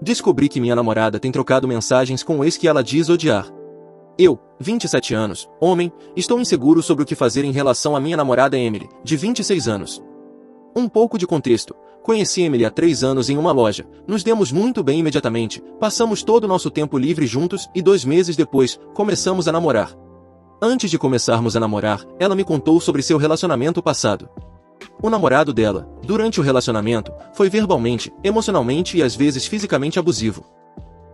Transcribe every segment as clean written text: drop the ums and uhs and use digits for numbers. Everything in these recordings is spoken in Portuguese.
Descobri que minha namorada tem trocado mensagens com o ex que ela diz odiar. Eu, 27 anos, homem, estou inseguro sobre o que fazer em relação à minha namorada Emily, de 26 anos. Um pouco de contexto. Conheci Emily há 3 anos em uma loja, nos demos muito bem imediatamente, passamos todo o nosso tempo livre juntos e 2 meses depois, começamos a namorar. Antes de começarmos a namorar, ela me contou sobre seu relacionamento passado. O namorado dela, durante o relacionamento, foi verbalmente, emocionalmente e às vezes fisicamente abusivo.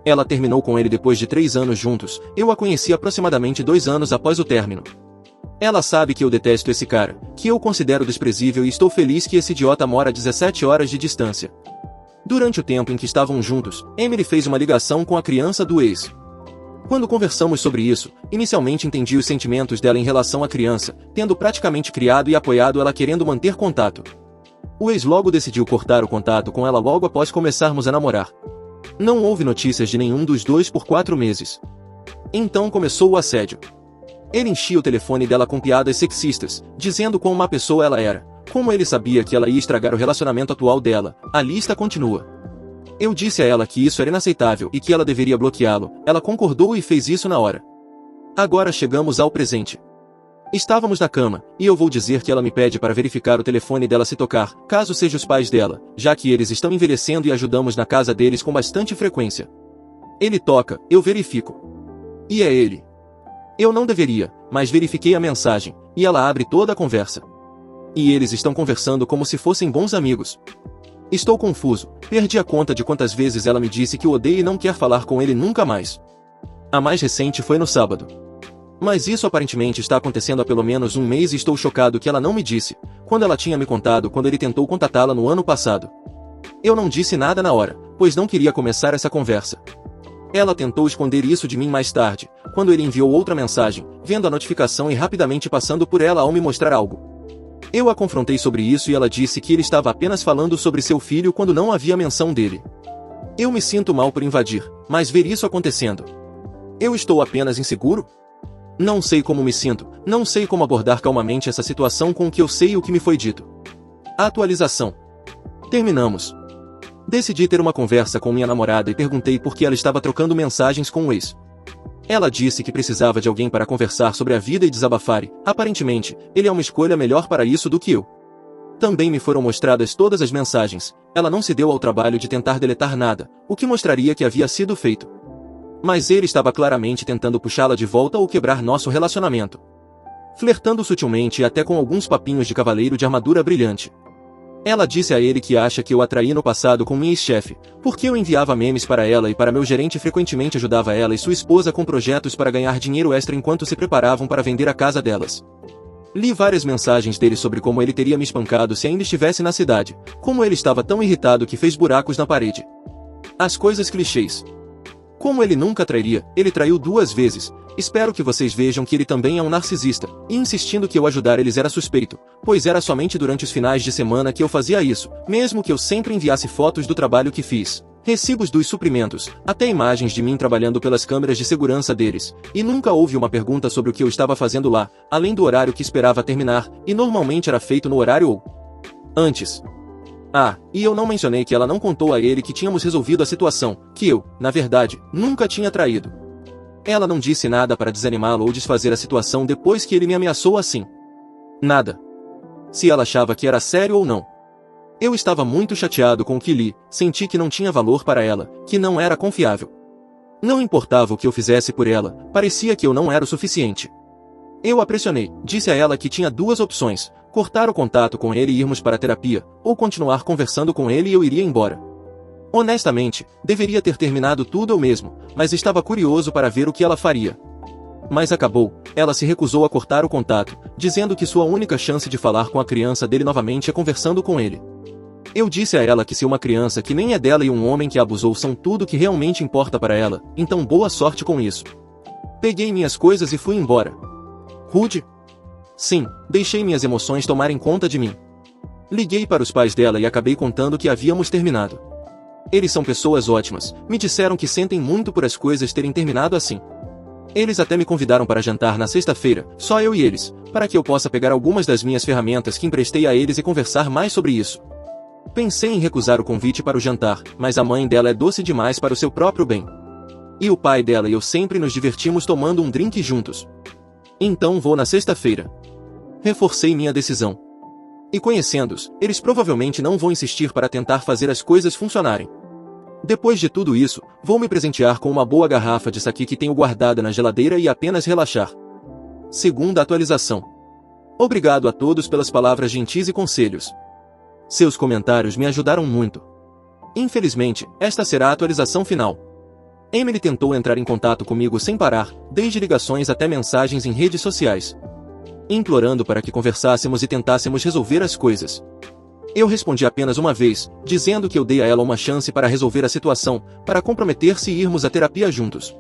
Ela terminou com ele depois de 3 anos juntos, eu a conheci aproximadamente 2 anos após o término. Ela sabe que eu detesto esse cara, que eu considero desprezível e estou feliz que esse idiota mora a 17 horas de distância. Durante o tempo em que estavam juntos, Emily fez uma ligação com a criança do ex. Quando conversamos sobre isso, inicialmente entendi os sentimentos dela em relação à criança, tendo praticamente criado e apoiado ela querendo manter contato. O ex logo decidiu cortar o contato com ela logo após começarmos a namorar. Não houve notícias de nenhum dos dois por 4 meses. Então começou o assédio. Ele enchia o telefone dela com piadas sexistas, dizendo quão má pessoa ela era, como ele sabia que ela ia estragar o relacionamento atual dela. A lista continua. Eu disse a ela que isso era inaceitável e que ela deveria bloqueá-lo, ela concordou e fez isso na hora. Agora chegamos ao presente. Estávamos na cama, e eu vou dizer que ela me pede para verificar o telefone dela se tocar, caso seja os pais dela, já que eles estão envelhecendo e ajudamos na casa deles com bastante frequência. Ele toca, eu verifico. E é ele. Eu não deveria, mas verifiquei a mensagem, e ela abre toda a conversa. E eles estão conversando como se fossem bons amigos. Estou confuso, perdi a conta de quantas vezes ela me disse que o odeia e não quer falar com ele nunca mais. A mais recente foi no sábado. Mas isso aparentemente está acontecendo há pelo menos 1 mês e estou chocado que ela não me disse, quando ela tinha me contado quando ele tentou contatá-la no ano passado. Eu não disse nada na hora, pois não queria começar essa conversa. Ela tentou esconder isso de mim mais tarde, quando ele enviou outra mensagem, vendo a notificação e rapidamente passando por ela ao me mostrar algo. Eu a confrontei sobre isso e ela disse que ele estava apenas falando sobre seu filho quando não havia menção dele. Eu me sinto mal por invadir, mas ver isso acontecendo. Eu estou apenas inseguro? Não sei como me sinto, não sei como abordar calmamente essa situação com o que eu sei e o que me foi dito. Atualização. Terminamos. Decidi ter uma conversa com minha namorada e perguntei por que ela estava trocando mensagens com o ex. Ela disse que precisava de alguém para conversar sobre a vida e desabafar e, aparentemente, ele é uma escolha melhor para isso do que eu. Também me foram mostradas todas as mensagens, ela não se deu ao trabalho de tentar deletar nada, o que mostraria que havia sido feito. Mas ele estava claramente tentando puxá-la de volta ou quebrar nosso relacionamento. Flertando sutilmente e até com alguns papinhos de cavaleiro de armadura brilhante. Ela disse a ele que acha que eu a traí no passado com minha ex-chefe, porque eu enviava memes para ela e para meu gerente e frequentemente ajudava ela e sua esposa com projetos para ganhar dinheiro extra enquanto se preparavam para vender a casa delas. Li várias mensagens dele sobre como ele teria me espancado se ainda estivesse na cidade, como ele estava tão irritado que fez buracos na parede. As coisas clichês. Como ele nunca trairia, ele traiu 2 vezes. Espero que vocês vejam que ele também é um narcisista, e insistindo que eu ajudar eles era suspeito, pois era somente durante os finais de semana que eu fazia isso, mesmo que eu sempre enviasse fotos do trabalho que fiz, recibos dos suprimentos, até imagens de mim trabalhando pelas câmeras de segurança deles, e nunca houve uma pergunta sobre o que eu estava fazendo lá, além do horário que esperava terminar, e normalmente era feito no horário ou antes. Ah, e eu não mencionei que ela não contou a ele que tínhamos resolvido a situação, que eu, na verdade, nunca tinha traído. Ela não disse nada para desanimá-lo ou desfazer a situação depois que ele me ameaçou assim. Nada. Se ela achava que era sério ou não. Eu estava muito chateado com o que li, senti que não tinha valor para ela, que não era confiável. Não importava o que eu fizesse por ela, parecia que eu não era o suficiente. Eu a pressionei, disse a ela que tinha 2 opções, cortar o contato com ele e irmos para a terapia, ou continuar conversando com ele e eu iria embora. Honestamente, deveria ter terminado tudo eu mesmo, mas estava curioso para ver o que ela faria. Mas acabou, ela se recusou a cortar o contato, dizendo que sua única chance de falar com a criança dele novamente é conversando com ele. Eu disse a ela que se uma criança que nem é dela e um homem que a abusou são tudo que realmente importa para ela, então boa sorte com isso. Peguei minhas coisas e fui embora. Rude? Sim, deixei minhas emoções tomarem conta de mim. Liguei para os pais dela e acabei contando que havíamos terminado. Eles são pessoas ótimas, me disseram que sentem muito por as coisas terem terminado assim. Eles até me convidaram para jantar na sexta-feira, só eu e eles, para que eu possa pegar algumas das minhas ferramentas que emprestei a eles e conversar mais sobre isso. Pensei em recusar o convite para o jantar, mas a mãe dela é doce demais para o seu próprio bem. E o pai dela e eu sempre nos divertimos tomando um drink juntos. Então vou na sexta-feira. Reforcei minha decisão. E conhecendo-os, eles provavelmente não vão insistir para tentar fazer as coisas funcionarem. Depois de tudo isso, vou me presentear com uma boa garrafa de sake que tenho guardada na geladeira e apenas relaxar. Segunda atualização. Obrigado a todos pelas palavras gentis e conselhos. Seus comentários me ajudaram muito. Infelizmente, esta será a atualização final. Emily tentou entrar em contato comigo sem parar, desde ligações até mensagens em redes sociais, implorando para que conversássemos e tentássemos resolver as coisas. Eu respondi apenas uma vez, dizendo que eu dei a ela uma chance para resolver a situação, para comprometer-se e irmos à terapia juntos.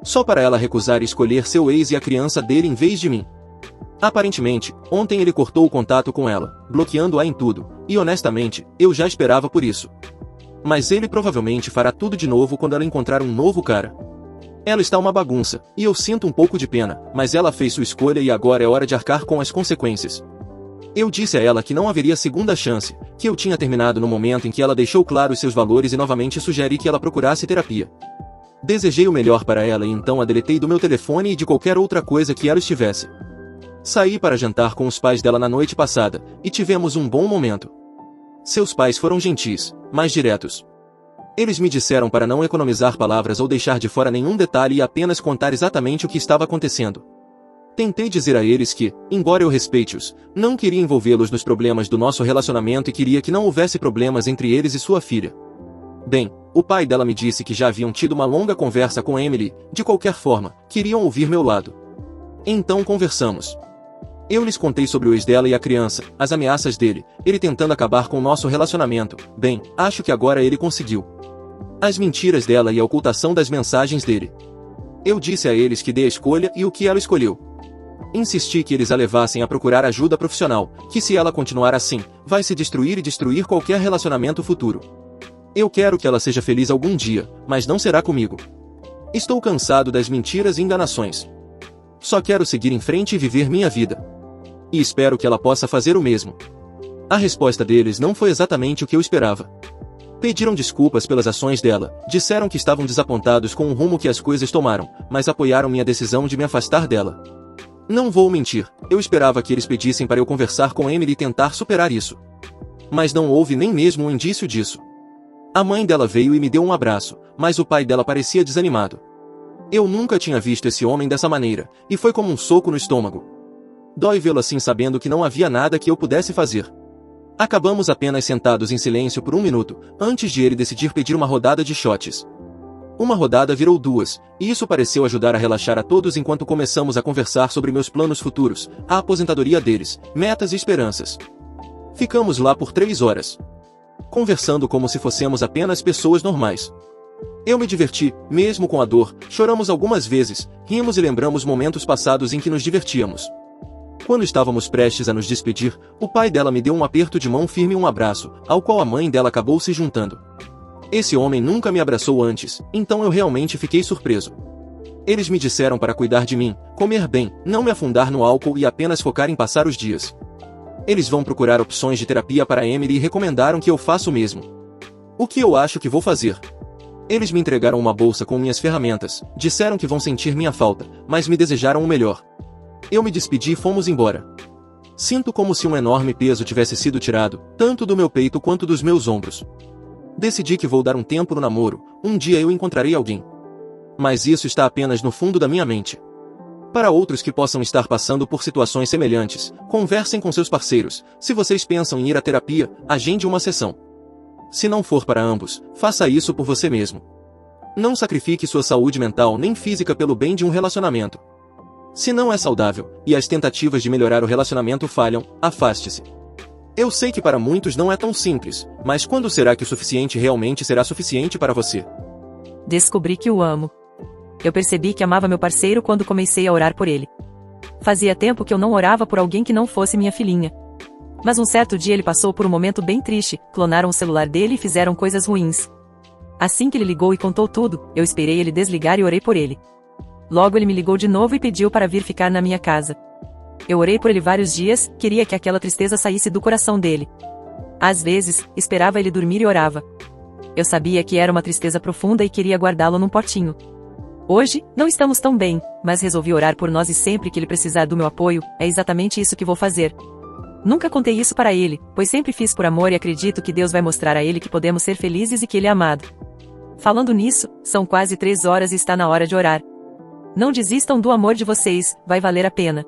Só para ela recusar e escolher seu ex e a criança dele em vez de mim. Aparentemente, ontem ele cortou o contato com ela, bloqueando-a em tudo, e honestamente, eu já esperava por isso. Mas ele provavelmente fará tudo de novo quando ela encontrar um novo cara. Ela está uma bagunça, e eu sinto um pouco de pena, mas ela fez sua escolha e agora é hora de arcar com as consequências. Eu disse a ela que não haveria segunda chance, que eu tinha terminado no momento em que ela deixou claro seus valores e novamente sugeri que ela procurasse terapia. Desejei o melhor para ela e então a deletei do meu telefone e de qualquer outra coisa que ela estivesse. Saí para jantar com os pais dela na noite passada, e tivemos um bom momento. Seus pais foram gentis, mas diretos. Eles me disseram para não economizar palavras ou deixar de fora nenhum detalhe e apenas contar exatamente o que estava acontecendo. Tentei dizer a eles que, embora eu respeite-os, não queria envolvê-los nos problemas do nosso relacionamento e queria que não houvesse problemas entre eles e sua filha. Bem, o pai dela me disse que já haviam tido uma longa conversa com Emily, de qualquer forma, queriam ouvir meu lado. Então conversamos. Eu lhes contei sobre o ex dela e a criança, as ameaças dele, ele tentando acabar com o nosso relacionamento. Bem, acho que agora ele conseguiu. As mentiras dela e a ocultação das mensagens dele. Eu disse a eles que dei a escolha e o que ela escolheu. Insisti que eles a levassem a procurar ajuda profissional, que se ela continuar assim, vai se destruir e destruir qualquer relacionamento futuro. Eu quero que ela seja feliz algum dia, mas não será comigo. Estou cansado das mentiras e enganações. Só quero seguir em frente e viver minha vida. E espero que ela possa fazer o mesmo. A resposta deles não foi exatamente o que eu esperava. Pediram desculpas pelas ações dela, disseram que estavam desapontados com o rumo que as coisas tomaram, mas apoiaram minha decisão de me afastar dela. Não vou mentir, eu esperava que eles pedissem para eu conversar com Emily e tentar superar isso. Mas não houve nem mesmo um indício disso. A mãe dela veio e me deu um abraço, mas o pai dela parecia desanimado. Eu nunca tinha visto esse homem dessa maneira, e foi como um soco no estômago. Dói vê-lo assim sabendo que não havia nada que eu pudesse fazer. Acabamos apenas sentados em silêncio por 1 minuto, antes de ele decidir pedir uma rodada de shots. Uma rodada virou 2, e isso pareceu ajudar a relaxar a todos enquanto começamos a conversar sobre meus planos futuros, a aposentadoria deles, metas e esperanças. Ficamos lá por 3 horas. Conversando como se fossemos apenas pessoas normais. Eu me diverti, mesmo com a dor, choramos algumas vezes, rimos e lembramos momentos passados em que nos divertíamos. Quando estávamos prestes a nos despedir, o pai dela me deu um aperto de mão firme e um abraço, ao qual a mãe dela acabou se juntando. Esse homem nunca me abraçou antes, então eu realmente fiquei surpreso. Eles me disseram para cuidar de mim, comer bem, não me afundar no álcool e apenas focar em passar os dias. Eles vão procurar opções de terapia para Emily e recomendaram que eu faça o mesmo. O que eu acho que vou fazer? Eles me entregaram uma bolsa com minhas ferramentas, disseram que vão sentir minha falta, mas me desejaram o melhor. Eu me despedi e fomos embora. Sinto como se um enorme peso tivesse sido tirado, tanto do meu peito quanto dos meus ombros. Decidi que vou dar um tempo no namoro, um dia eu encontrarei alguém. Mas isso está apenas no fundo da minha mente. Para outros que possam estar passando por situações semelhantes, conversem com seus parceiros. Se vocês pensam em ir à terapia, agende uma sessão. Se não for para ambos, faça isso por você mesmo. Não sacrifique sua saúde mental nem física pelo bem de um relacionamento. Se não é saudável, e as tentativas de melhorar o relacionamento falham, afaste-se. Eu sei que para muitos não é tão simples, mas quando será que o suficiente realmente será suficiente para você? Descobri que o amo. Eu percebi que amava meu parceiro quando comecei a orar por ele. Fazia tempo que eu não orava por alguém que não fosse minha filhinha. Mas um certo dia ele passou por um momento bem triste, clonaram o celular dele e fizeram coisas ruins. Assim que ele ligou e contou tudo, eu esperei ele desligar e orei por ele. Logo ele me ligou de novo e pediu para vir ficar na minha casa. Eu orei por ele vários dias, queria que aquela tristeza saísse do coração dele. Às vezes, esperava ele dormir e orava. Eu sabia que era uma tristeza profunda e queria guardá-lo num potinho. Hoje, não estamos tão bem, mas resolvi orar por nós e sempre que ele precisar do meu apoio, é exatamente isso que vou fazer. Nunca contei isso para ele, pois sempre fiz por amor e acredito que Deus vai mostrar a ele que podemos ser felizes e que ele é amado. Falando nisso, são quase 3 horas e está na hora de orar. Não desistam do amor de vocês, vai valer a pena.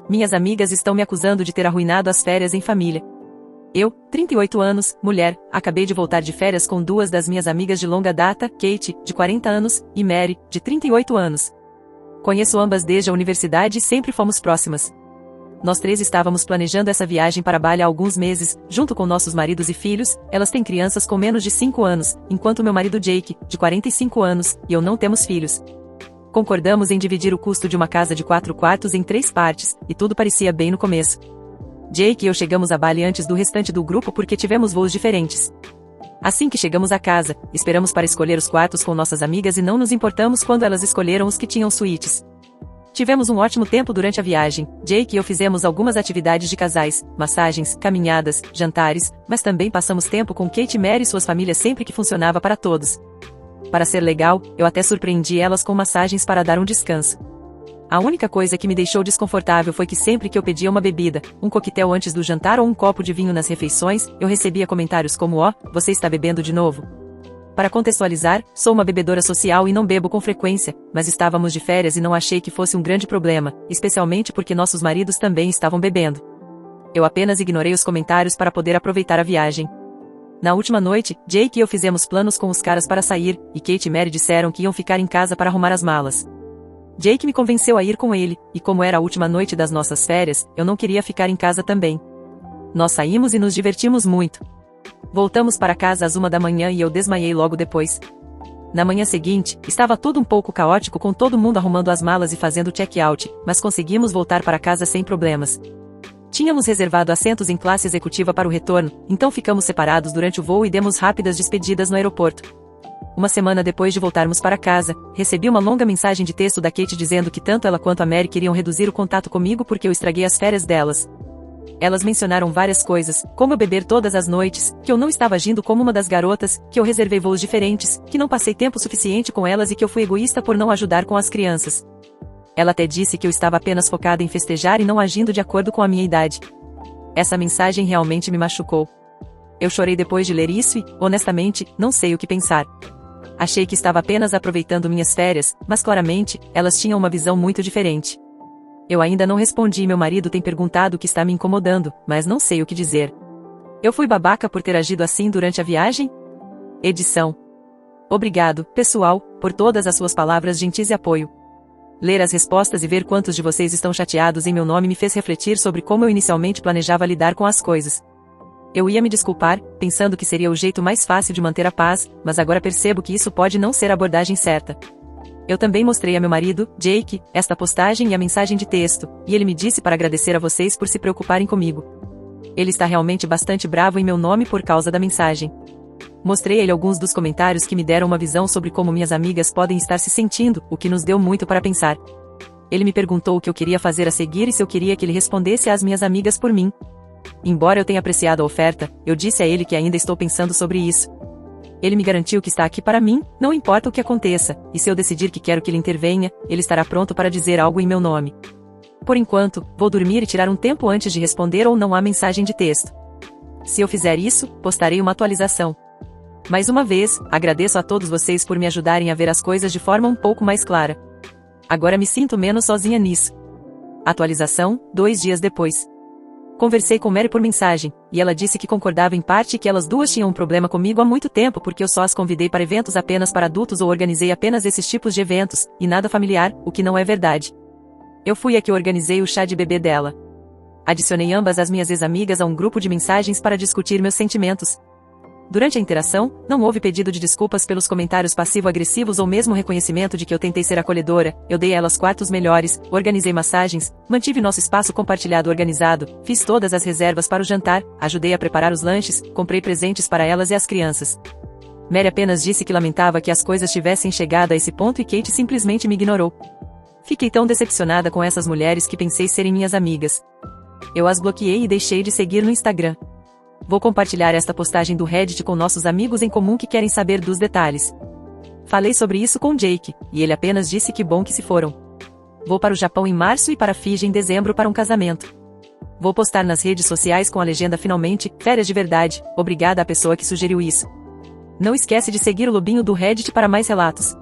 Minhas amigas estão me acusando de ter arruinado as férias em família. Eu, 38 anos, mulher, acabei de voltar de férias com 2 das minhas amigas de longa data, Kate, de 40 anos, e Mary, de 38 anos. Conheço ambas desde a universidade e sempre fomos próximas. Nós 3 estávamos planejando essa viagem para Bali há alguns meses, junto com nossos maridos e filhos. Elas têm crianças com menos de 5 anos, enquanto meu marido Jake, de 45 anos, e eu não temos filhos. Concordamos em dividir o custo de uma casa de 4 quartos em 3 partes, e tudo parecia bem no começo. Jake e eu chegamos a Bali antes do restante do grupo porque tivemos voos diferentes. Assim que chegamos à casa, esperamos para escolher os quartos com nossas amigas e não nos importamos quando elas escolheram os que tinham suítes. Tivemos um ótimo tempo durante a viagem. Jake e eu fizemos algumas atividades de casais, massagens, caminhadas, jantares, mas também passamos tempo com Kate e Mary e suas famílias sempre que funcionava para todos. Para ser legal, eu até surpreendi elas com massagens para dar um descanso. A única coisa que me deixou desconfortável foi que sempre que eu pedia uma bebida, um coquetel antes do jantar ou um copo de vinho nas refeições, eu recebia comentários como você está bebendo de novo? Para contextualizar, sou uma bebedora social e não bebo com frequência, mas estávamos de férias e não achei que fosse um grande problema, especialmente porque nossos maridos também estavam bebendo. Eu apenas ignorei os comentários para poder aproveitar a viagem. Na última noite, Jake e eu fizemos planos com os caras para sair, e Kate e Mary disseram que iam ficar em casa para arrumar as malas. Jake me convenceu a ir com ele, e como era a última noite das nossas férias, eu não queria ficar em casa também. Nós saímos e nos divertimos muito. Voltamos para casa às 1 da manhã e eu desmaiei logo depois. Na manhã seguinte, estava tudo um pouco caótico com todo mundo arrumando as malas e fazendo check-out, mas conseguimos voltar para casa sem problemas. Tínhamos reservado assentos em classe executiva para o retorno, então ficamos separados durante o voo e demos rápidas despedidas no aeroporto. Uma semana depois de voltarmos para casa, recebi uma longa mensagem de texto da Kate dizendo que tanto ela quanto a Mary queriam reduzir o contato comigo porque eu estraguei as férias delas. Elas mencionaram várias coisas, como eu beber todas as noites, que eu não estava agindo como uma das garotas, que eu reservei voos diferentes, que não passei tempo suficiente com elas e que eu fui egoísta por não ajudar com as crianças. Ela até disse que eu estava apenas focada em festejar e não agindo de acordo com a minha idade. Essa mensagem realmente me machucou. Eu chorei depois de ler isso e, honestamente, não sei o que pensar. Achei que estava apenas aproveitando minhas férias, mas claramente, elas tinham uma visão muito diferente. Eu ainda não respondi e meu marido tem perguntado o que está me incomodando, mas não sei o que dizer. Eu fui babaca por ter agido assim durante a viagem? Edição. Obrigado, pessoal, por todas as suas palavras gentis e apoio. Ler as respostas e ver quantos de vocês estão chateados em meu nome me fez refletir sobre como eu inicialmente planejava lidar com as coisas. Eu ia me desculpar, pensando que seria o jeito mais fácil de manter a paz, mas agora percebo que isso pode não ser a abordagem certa. Eu também mostrei a meu marido, Jake, esta postagem e a mensagem de texto, e ele me disse para agradecer a vocês por se preocuparem comigo. Ele está realmente bastante bravo em meu nome por causa da mensagem. Mostrei a ele alguns dos comentários que me deram uma visão sobre como minhas amigas podem estar se sentindo, o que nos deu muito para pensar. Ele me perguntou o que eu queria fazer a seguir e se eu queria que ele respondesse às minhas amigas por mim. Embora eu tenha apreciado a oferta, eu disse a ele que ainda estou pensando sobre isso. Ele me garantiu que está aqui para mim, não importa o que aconteça, e se eu decidir que quero que ele intervenha, ele estará pronto para dizer algo em meu nome. Por enquanto, vou dormir e tirar um tempo antes de responder ou não há mensagem de texto. Se eu fizer isso, postarei uma atualização. Mais uma vez, agradeço a todos vocês por me ajudarem a ver as coisas de forma um pouco mais clara. Agora me sinto menos sozinha nisso. Atualização, 2 dias depois. Conversei com Mary por mensagem, e ela disse que concordava em parte que elas duas tinham um problema comigo há muito tempo porque eu só as convidei para eventos apenas para adultos ou organizei apenas esses tipos de eventos, e nada familiar, o que não é verdade. Eu fui a que organizei o chá de bebê dela. Adicionei ambas as minhas ex-amigas a um grupo de mensagens para discutir meus sentimentos. Durante a interação, não houve pedido de desculpas pelos comentários passivo-agressivos ou mesmo reconhecimento de que eu tentei ser acolhedora. Eu dei a elas quartos melhores, organizei massagens, mantive nosso espaço compartilhado organizado, fiz todas as reservas para o jantar, ajudei a preparar os lanches, comprei presentes para elas e as crianças. Mary apenas disse que lamentava que as coisas tivessem chegado a esse ponto e Kate simplesmente me ignorou. Fiquei tão decepcionada com essas mulheres que pensei serem minhas amigas. Eu as bloqueei e deixei de seguir no Instagram. Vou compartilhar esta postagem do Reddit com nossos amigos em comum que querem saber dos detalhes. Falei sobre isso com Jake, e ele apenas disse que bom que se foram. Vou para o Japão em março e para Fiji em dezembro para um casamento. Vou postar nas redes sociais com a legenda finalmente, férias de verdade, obrigada à pessoa que sugeriu isso. Não esquece de seguir o Lobinho do Reddit para mais relatos.